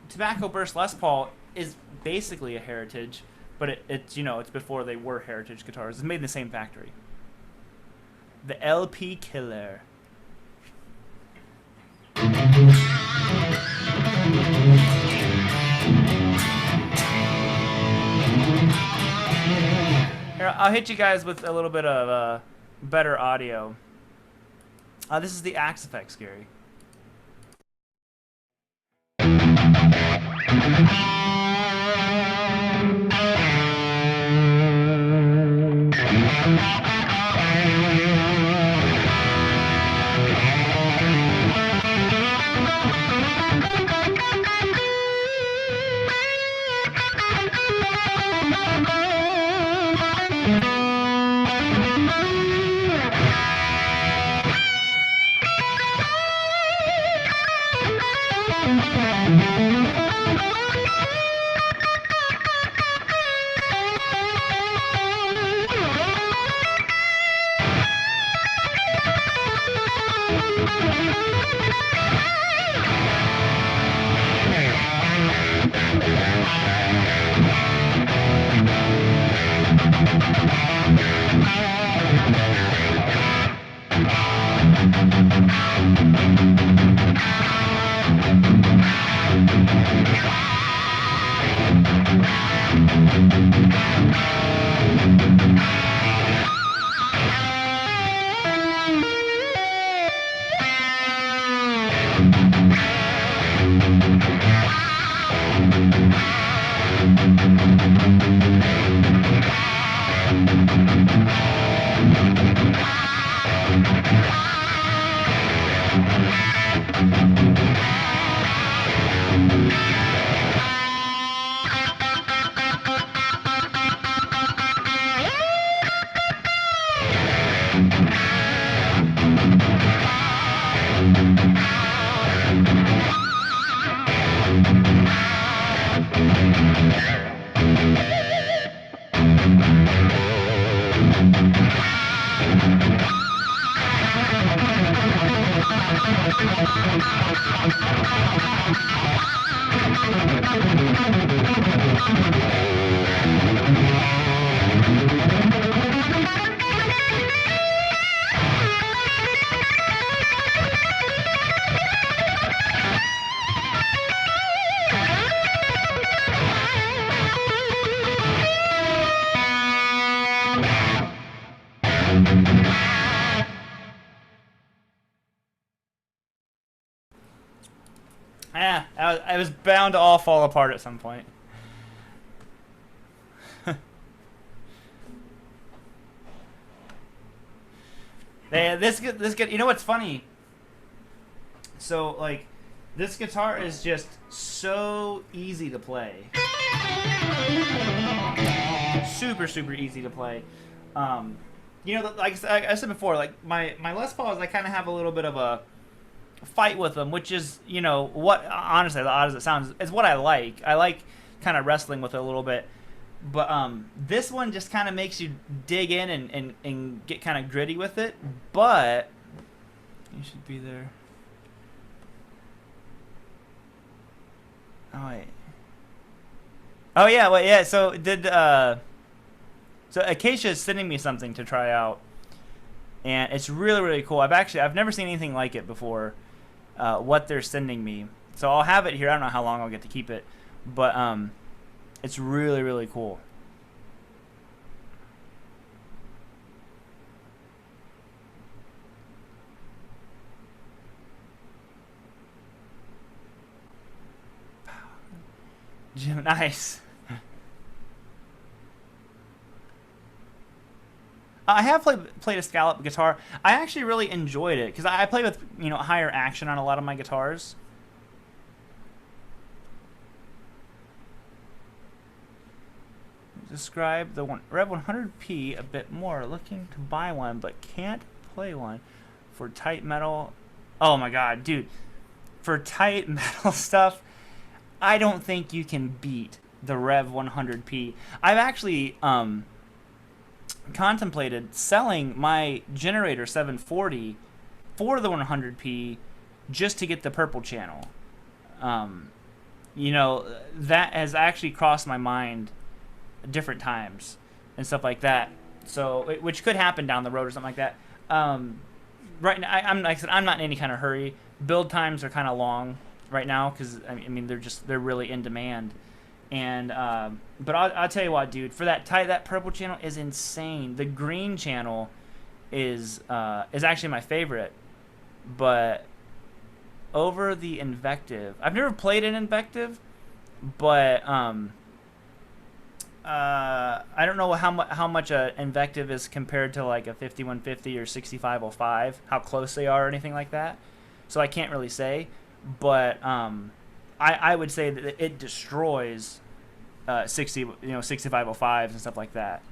Tobacco Burst Les Paul is basically a heritage, but it's you know, it's before they were heritage guitars. It's made in the same factory. The LP Killer. Here, I'll hit you guys with a little bit of better audio. This is the Axe effect, Scary. Yeah, I was bound to all fall apart at some point. This you know what's funny? So like, this guitar is just so easy to play. Super easy to play. You know, like I said before, like my Les Pauls, I kind of have a little bit of a fight with them, which is, you know, what, honestly, as odd as it sounds, is what I like. I like kind of wrestling with it a little bit. But this one just kind of makes you dig in and get kind of gritty with it. But you should be there. Oh wait. Oh yeah, well yeah. So so Acacia is sending me something to try out, and it's really cool. I've never seen anything like it before. What they're sending me. So I'll have it here. I don't know how long I'll get to keep it, but it's really, really cool. Nice. I have played a scallop guitar. I actually really enjoyed it because I play with, you know, higher action on a lot of my guitars. Describe the Rev 100P a bit more. Looking to buy one but can't play one for tight metal. Oh my god, dude. For tight metal stuff, I don't think you can beat the Rev 100P. I've actually contemplated selling my Generator 740 for the 100P just to get the purple channel. You know, that has actually crossed my mind different times and stuff like that. So, which could happen down the road or something like that. Right now, like I said, I'm not in any kind of hurry. Build times are kind of long right now because I mean they're really in demand. And but I'll tell you what, dude, for that purple channel is insane. The green channel is actually my favorite, but over the Invective, I've never played an Invective, but I don't know how much a Invective is compared to like a 5150 or 6505, how close they are or anything like that. So I can't really say, but I would say that it destroys 6505s and stuff like that.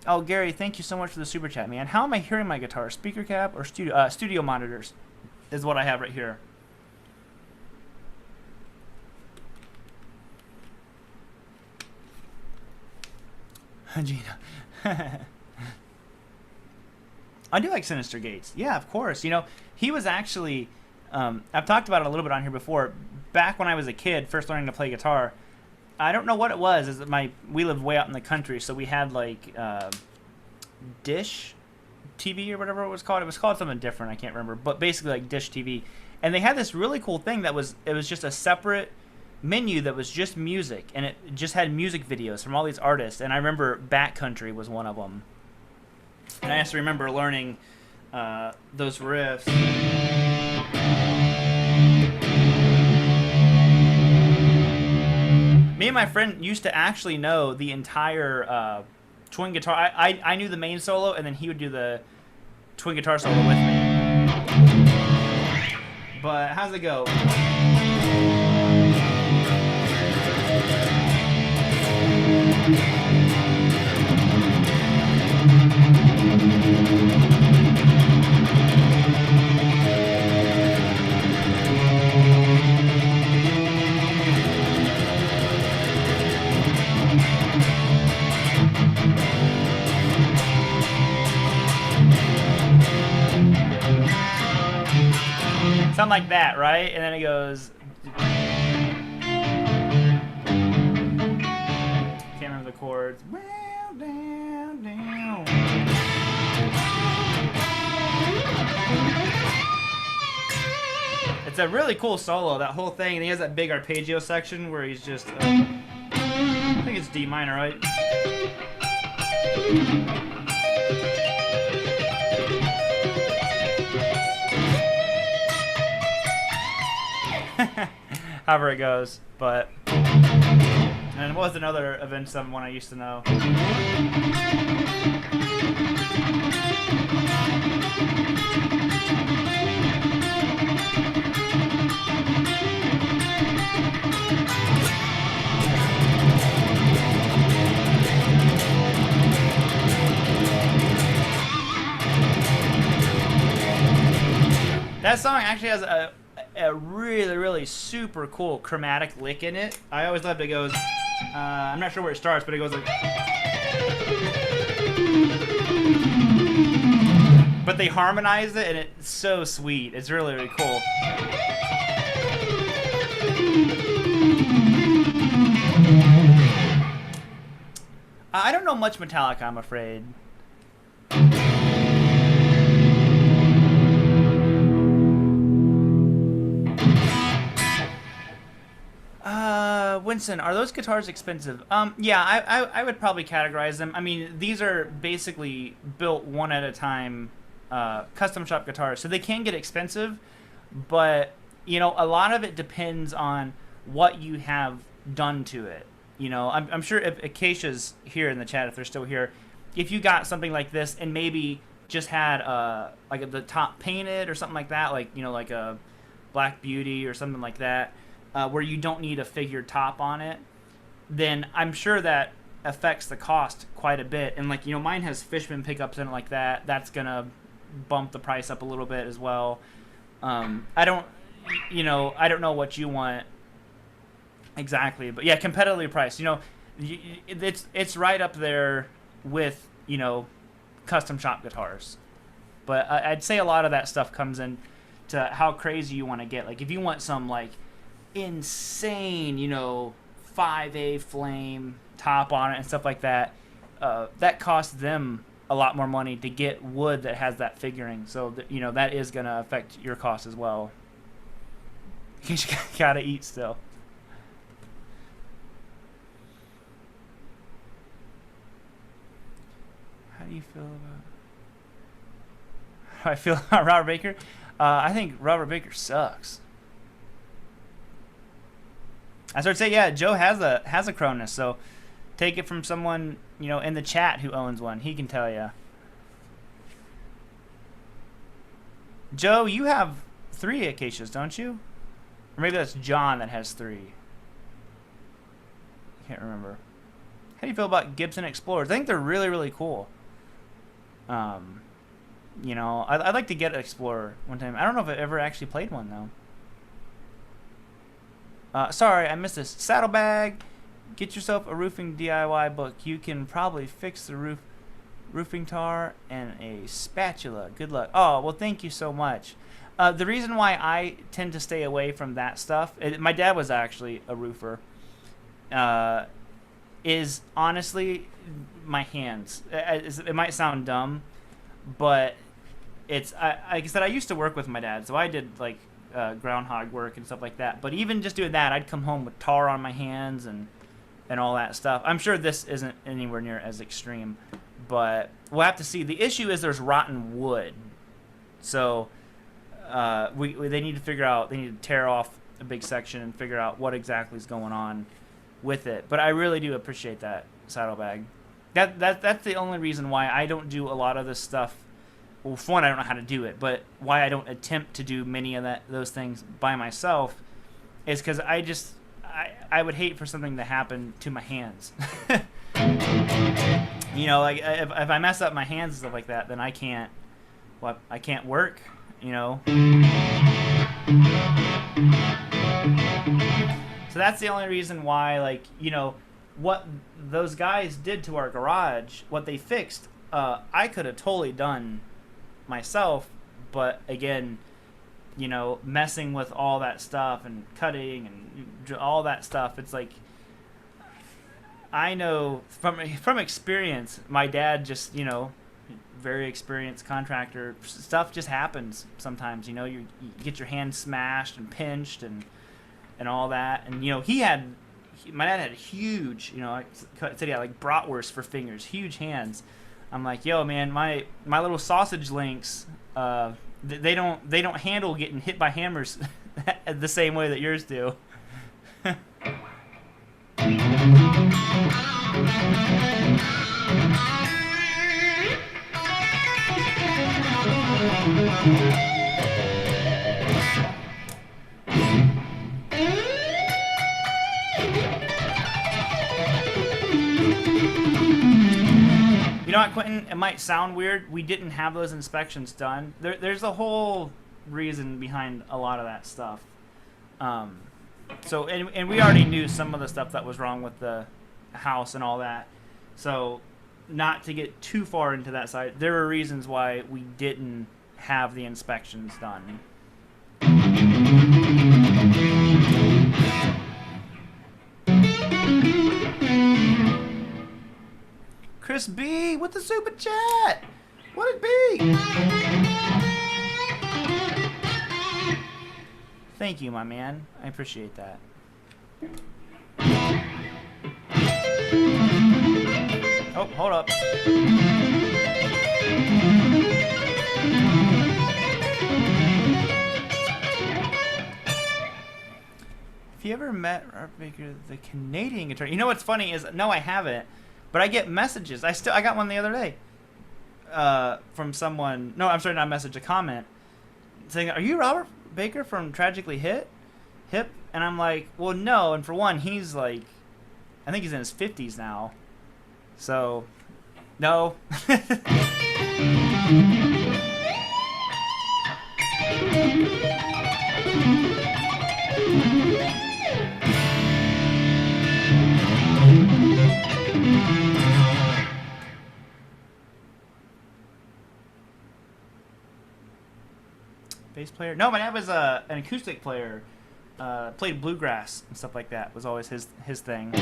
Oh, Gary, thank you so much for the super chat, man. How am I hearing my guitar? Speaker cap or studio monitors is what I have right here. Gina. I do like Sinister Gates. Yeah, of course. You know, he was actually, I've talked about it a little bit on here before. Back when I was a kid, first learning to play guitar, I don't know what it was. Is that we lived way out in the country, so we had like Dish TV or whatever it was called. It was called something different. I can't remember, but basically like Dish TV. And they had this really cool thing it was just a separate menu that was just music, and it just had music videos from all these artists. And I remember Backcountry was one of them. And I also remember learning those riffs. Me and my friend used to actually know the entire twin guitar. I knew the main solo, and then he would do the twin guitar solo with me. But how's it go? Something like that, right? And then it goes. Can't remember the chords. Well, down, down. It's a really cool solo, that whole thing. And he has that big arpeggio section where he's just. I think it's D minor, right? However it goes, but and it was another Avenged Seventh one I used to know. That song actually has a really, really super cool chromatic lick in it. I always loved it. It goes, I'm not sure where it starts, but it goes like. But they harmonize it, and it's so sweet. It's really, really cool. I don't know much Metallica, I'm afraid. Winston, are those guitars expensive? Yeah, I would probably categorize them. I mean, these are basically built one at a time, custom shop guitars, so they can get expensive, but you know, a lot of it depends on what you have done to it. You know, I'm sure if Acacia's here in the chat, if they're still here, if you got something like this and maybe just had like the top painted or something like that, like, you know, like a Black Beauty or something like that, where you don't need a figured top on it, then I'm sure that affects the cost quite a bit. And like, you know, mine has Fishman pickups in it like that. That's gonna bump the price up a little bit as well. I don't know what you want exactly, but yeah, competitively priced. You know, it's right up there with, you know, custom shop guitars. But I'd say a lot of that stuff comes in to how crazy you want to get. Like if you want some like insane, you know, 5A flame top on it and stuff like that, that costs them a lot more money to get wood that has that figuring. So you know, that is going to affect your cost as well. You gotta eat still. How do you feel about? How do I feel about Robert Baker? I think Robert Baker sucks. I started to say, yeah, Joe has a Cronus, so take it from someone, you know, in the chat who owns one. He can tell you. Joe, you have 3 Acacias, don't you? Or maybe that's John that has 3. I can't remember. How do you feel about Gibson Explorers? I think they're really, really cool. You know, I'd like to get an Explorer one time. I don't know if I ever actually played one, though. Sorry, I missed this. Saddlebag, get yourself a roofing DIY book. You can probably fix the roofing tar and a spatula. Good luck. Oh, well, thank you so much. The reason why I tend to stay away from that stuff, my dad was actually a roofer, is honestly my hands. It might sound dumb, but it's, like I said, I used to work with my dad, so I did like groundhog work and stuff like that. But even just doing that, I'd come home with tar on my hands and all that stuff. I'm sure this isn't anywhere near as extreme, but we'll have to see. The issue is there's rotten wood, so they need to figure out. They need to tear off a big section and figure out what exactly is going on with it. But I really do appreciate that saddlebag. That's the only reason why I don't do a lot of this stuff. Well, for one, I don't know how to do it, but why I don't attempt to do many of those things by myself is because I would hate for something to happen to my hands. You know, like if I mess up my hands and stuff like that, then I can't work, you know. So that's the only reason why, like, you know, what those guys did to our garage, what they fixed, I could have totally done myself, but again, you know, messing with all that stuff and cutting and all that stuff, it's like, I know from experience, my dad just, you know, very experienced contractor, stuff just happens sometimes, you know, you get your hand smashed and pinched and all that, and you know, my dad had huge, you know, I said he had like bratwurst for fingers, huge hands. I'm like, yo, man, my little sausage links, they don't handle getting hit by hammers the same way that yours do. You know what, Quentin? It might sound weird. We didn't have those inspections done. There's a whole reason behind a lot of that stuff. So, and we already knew some of the stuff that was wrong with the house and all that. So, not to get too far into that side, there were reasons why we didn't have the inspections done. Chris B with the super chat. What it be? Thank you, my man. I appreciate that. Oh, hold up. Have you ever met Robert Baker, the Canadian guitar? You know what's funny is, no, I haven't, but I get messages. I got one the other day from someone. No, I'm sorry, not a message, a comment saying, "Are you Robert Baker from Tragically Hip?" And I'm like, well, no. And for one, he's like, I think he's in his 50s now. So, no. Bass player? No, my dad was an acoustic player. Played bluegrass and stuff like that. Was always his thing.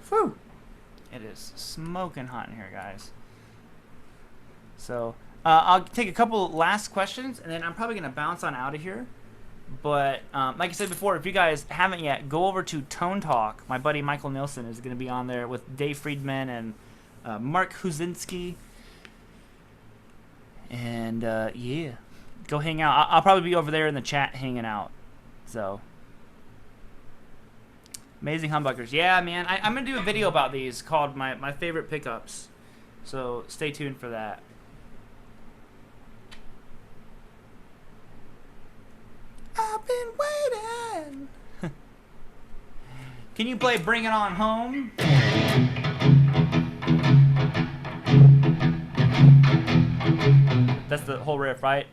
Whew. It is smoking hot in here, guys. So I'll take a couple last questions, and then I'm probably going to bounce on out of here. But like I said before, if you guys haven't yet, go over to Tone Talk. My buddy Michael Nilsson is going to be on there with Dave Friedman and Mark Huzinski. And yeah, go hang out. I'll probably be over there in the chat hanging out. So, amazing humbuckers. Yeah, man. I'm going to do a video about these called my favorite pickups. So stay tuned for that. I've been waiting. Can you play Bring It On Home? That's the whole riff, right?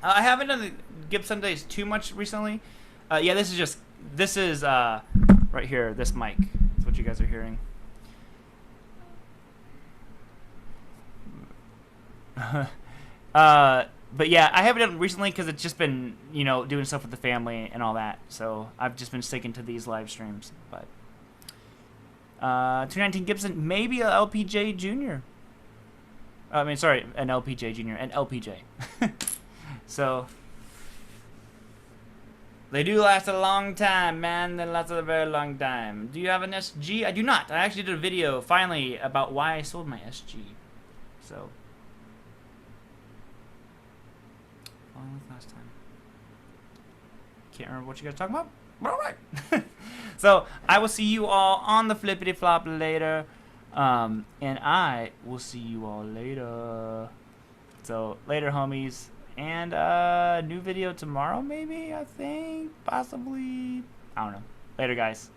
I haven't done the Gibson days too much recently. Yeah, this is right here, this mic. That's what you guys are hearing. But yeah, I haven't done it recently because it's just been, you know, doing stuff with the family and all that. So I've just been sticking to these live streams. But 219 Gibson, maybe a LPJ Junior. I mean, sorry, an LPJ Junior, an LPJ. So they do last a long time, man. They last a very long time. Do you have an SG? I do not. I actually did a video finally about why I sold my SG. So long was last time. Can't remember what you guys are talking about. But all right. So I will see you all on the flippity flop later. And I will see you all later. So later, homies. And new video tomorrow, maybe, I think, possibly. I don't know. Later, guys.